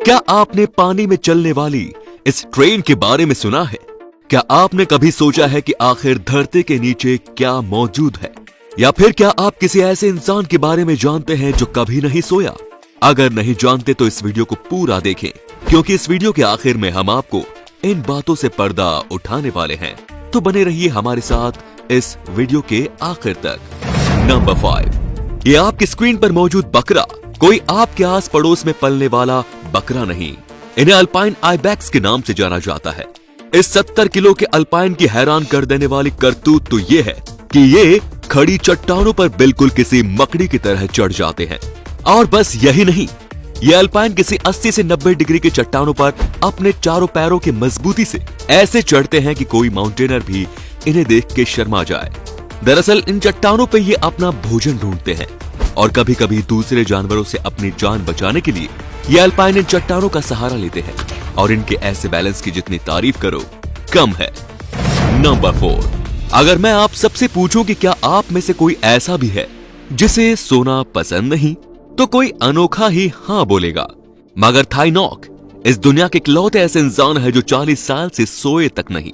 क्या आपने पानी में चलने वाली इस ट्रेन के बारे में सुना है? क्या आपने कभी सोचा है कि आखिर धरती के नीचे क्या मौजूद है? या फिर क्या आप किसी ऐसे इंसान के बारे में जानते हैं जो कभी नहीं सोया? अगर नहीं जानते तो इस वीडियो को पूरा देखें, क्योंकि इस वीडियो के आखिर में हम आपको इन बातों से पर्दा उठाने वाले हैं। तो बने रहिए हमारे साथ इस वीडियो के आखिर तक। नंबर 5, ये आपकी स्क्रीन पर मौजूद बकरा कोई आपके आस पड़ोस में पलने वाला बकरा नहीं। इन्हें अल्पाइन आइबैक्स के नाम से जाना जाता है। इस 70 किलो के अल्पाइन की हैरान कर देने वाली करतूत तो ये है कि ये खड़ी चट्टानों पर बिल्कुल किसी मकड़ी की तरह चढ़ जाते हैं। और बस यही नहीं, ये अल्पाइन किसी 80 से 90 डिग्री की चट्टानों पर अपने चारों पैरों की मजबूती से ऐसे चढ़ते हैं कि कोई माउंटेनर भी इन्हें देख के शर्मा जाए। दरअसल इन चट्टानों पे ये अपना भोजन ढूंढते हैं और कभी कभी दूसरे जानवरों से अपनी जान बचाने के लिए ये अल्पाइन इन चट्टानों का सहारा लेते हैं। और इनके ऐसे बैलेंस की जितनी तारीफ करो कम है। नंबर 4, अगर मैं आप सबसे पूछूं कि क्या आप में से कोई ऐसा भी है जिसे सोना पसंद नहीं, तो कोई अनोखा ही हाँ बोलेगा। मगर थाई नॉक इस दुनिया के इकलौते ऐसे इंसान है जो 40 साल से सोए तक नहीं।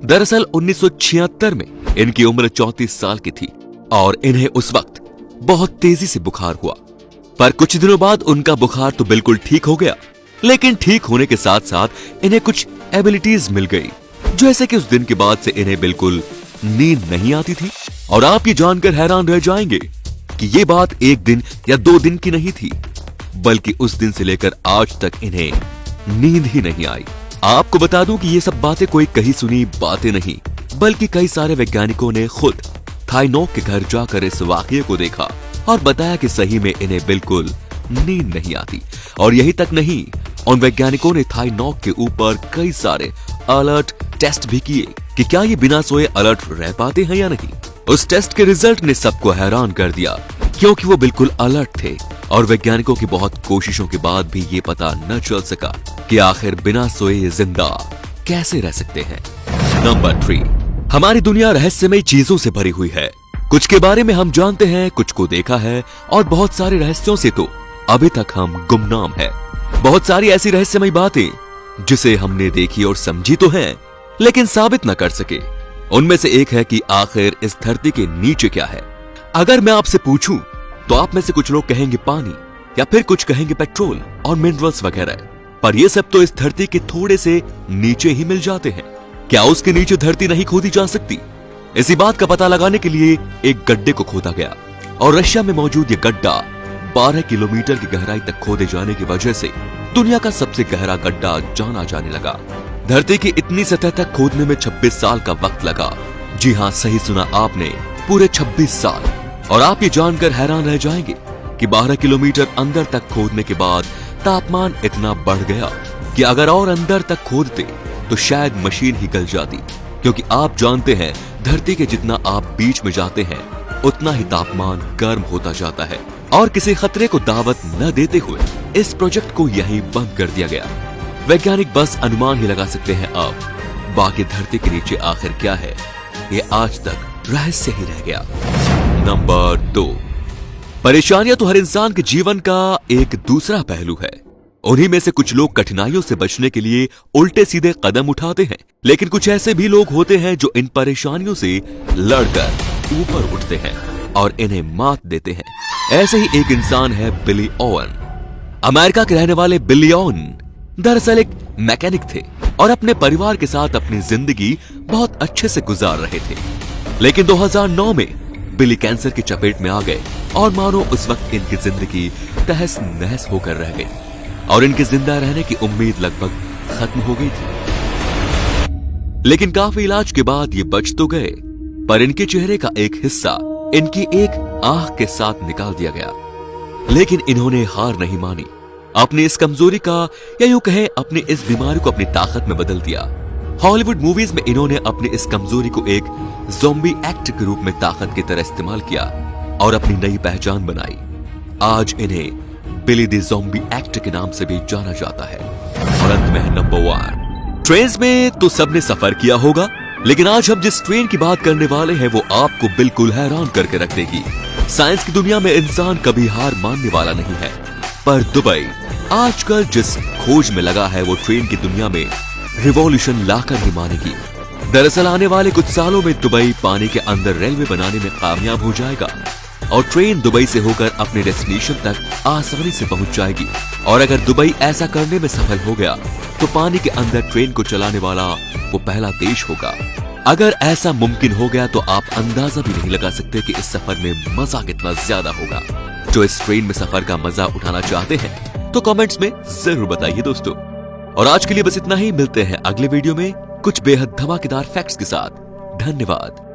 दरअसल 1976 में इनकी उम्र 34 साल की थी और इन्हें उस वक्त बहुत तेजी से बुखार हुआ। पर कुछ दिनों बाद उनका बुखार तो बिल्कुल ठीक हो गया, लेकिन ठीक होने के साथ साथ इन्हें कुछ एबिलिटीज मिल गई, जैसे कि उस दिन के बाद से इन्हें बिल्कुल नींद नहीं आती थी। और आप ये जानकर हैरान रह जाएंगे कि ये बात एक दिन या 2 दिन की नहीं थी, बल्कि उस दिन से लेकर आज तक इन्हें नींद ही नहीं आई। आपको बता दूं कि ये सब बातें कोई कही सुनी बातें नहीं, बल्कि कई सारे वैज्ञानिकों ने खुद थाई नॉक के घर जाकर इस वाकये को देखा और बताया कि सही में इन्हें बिल्कुल नींद नहीं आती। और यही तक नहीं, उन वैज्ञानिकों ने थाई नॉक के ऊपर कई सारे अलर्ट टेस्ट भी किए कि क्या ये बिना सोए अलर्ट रह पाते हैं या नहीं। उस टेस्ट के रिजल्ट ने सबको हैरान कर दिया, क्योंकि वो बिल्कुल अलर्ट थे और वैज्ञानिकों की बहुत कोशिशों के बाद भी ये पता न चल सका कि आखिर बिना सोए जिंदा कैसे रह सकते हैं। नंबर 3, हमारी दुनिया रहस्यमय चीजों से भरी हुई है। कुछ के बारे में हम जानते हैं, कुछ को देखा है और बहुत सारे रहस्यों से तो अभी तक हम गुमनाम है। बहुत सारी ऐसी रहस्यमय बातें जिसे हमने देखी और समझी तो है, लेकिन साबित न कर सके। उनमें से एक है कि आखिर इस धरती के नीचे क्या है। अगर मैं आपसे पूछूं तो आप में से कुछ लोग कहेंगे पानी, या फिर कुछ कहेंगे पेट्रोल और मिनरल्स वगैरह। पर ये सब तो इस धरती के थोड़े से नीचे ही मिल जाते हैं। क्या उसके नीचे धरती नहीं खोदी जा सकती? इसी बात का पता लगाने के लिए एक गड्ढे को खोदा गया और रशिया में मौजूद ये गड्ढा 12 किलोमीटर की गहराई तक खोदे जाने की वजह से दुनिया का सबसे गहरा गड्ढा जाना जाने लगा। धरती की इतनी सतह तक खोदने में 26 साल का वक्त लगा। जी हाँ, सही सुना आपने, पूरे 26 साल। और आप ये जानकर हैरान रह जाएंगे कि 12 किलोमीटर अंदर तक खोदने के बाद तापमान इतना बढ़ गया कि अगर और अंदर तक खोदते तो शायद मशीन ही गल जाती। क्योंकि आप जानते हैं, धरती के जितना आप बीच में जाते हैं उतना ही तापमान गर्म होता जाता है। और किसी खतरे को दावत न देते हुए इस प्रोजेक्ट को यहीं बंद कर दिया गया। वैज्ञानिक बस अनुमान ही लगा सकते हैं। अब बाकी धरती के नीचे आखिर क्या है, ये आज तक रहस्य ही रह गया। नंबर 2, परेशानियां तो हर इंसान के जीवन का एक दूसरा पहलू है। उन्हीं में से कुछ लोग कठिनाइयों से बचने के लिए उल्टे सीधे कदम उठाते हैं, लेकिन कुछ ऐसे भी लोग होते हैं जो इन परेशानियों से लड़कर ऊपर उठते हैं और इन्हें मात देते हैं। ऐसे ही एक इंसान है बिली ओवन। अमेरिका के रहने वाले बिली ओवन दरअसल एक मैकेनिक थे और अपने परिवार के साथ अपनी जिंदगी बहुत अच्छे से गुजार रहे थे। लेकिन 2009 में बिली कैंसर की चपेट में आ गए और मानो उस वक्त इनकी जिंदगी तहस नहस होकर रह गई और इनके जिंदा रहने की उम्मीद लगभग खत्म हो गई थी। लेकिन काफी इलाज के बाद ये बच तो गए, पर इनके चेहरे का एक हिस्सा इनकी एक आंख के साथ निकाल दिया गया। लेकिन इन्होंने हार नहीं मानी। अपनी इस कमजोरी का, या यूं कहें अपनी इस बीमारी को अपनी ताकत में बदल दिया। हॉलीवुड मूवीज में इन्होंने अपनी इस कमजोरी को एक ज़ॉम्बी एक्ट के रूप में ताकत की तरह इस्तेमाल किया और अपनी नई पहचान बनाई। आज इन्हें बिली द ज़ॉम्बी एक्ट के नाम से भी जाना जाता है। और अंत में है नंबर 1। ट्रेन में तो सबने सफर किया होगा, लेकिन आज हम जिस ट्रेन की बात करने वाले हैं वो आपको बिल्कुल हैरान करके रख देगी। साइंस की दुनिया में इंसान कभी हार मानने वाला नहीं है, पर दुबई आजकल जिस खोज में लगा है वो ट्रेन की दुनिया में रिवॉल्यूशन लाकर ही मानेगी। दरअसल आने वाले कुछ सालों में दुबई पानी के अंदर रेलवे बनाने में कामयाब हो जाएगा और ट्रेन दुबई से होकर अपने डेस्टिनेशन तक आसानी से पहुंच जाएगी। और अगर दुबई ऐसा करने में सफल हो गया तो पानी के अंदर ट्रेन को चलाने वाला वो पहला देश होगा। अगर ऐसा मुमकिन हो गया तो आप अंदाजा भी नहीं लगा सकते कि इस सफर में मजा कितना ज्यादा होगा। जो इस ट्रेन में सफर का मजा उठाना चाहते हैं तो कमेंट्स में जरूर बताइए दोस्तों। और आज के लिए बस इतना ही, मिलते हैं अगले वीडियो में कुछ बेहद धमाकेदार फैक्ट्स के साथ। धन्यवाद।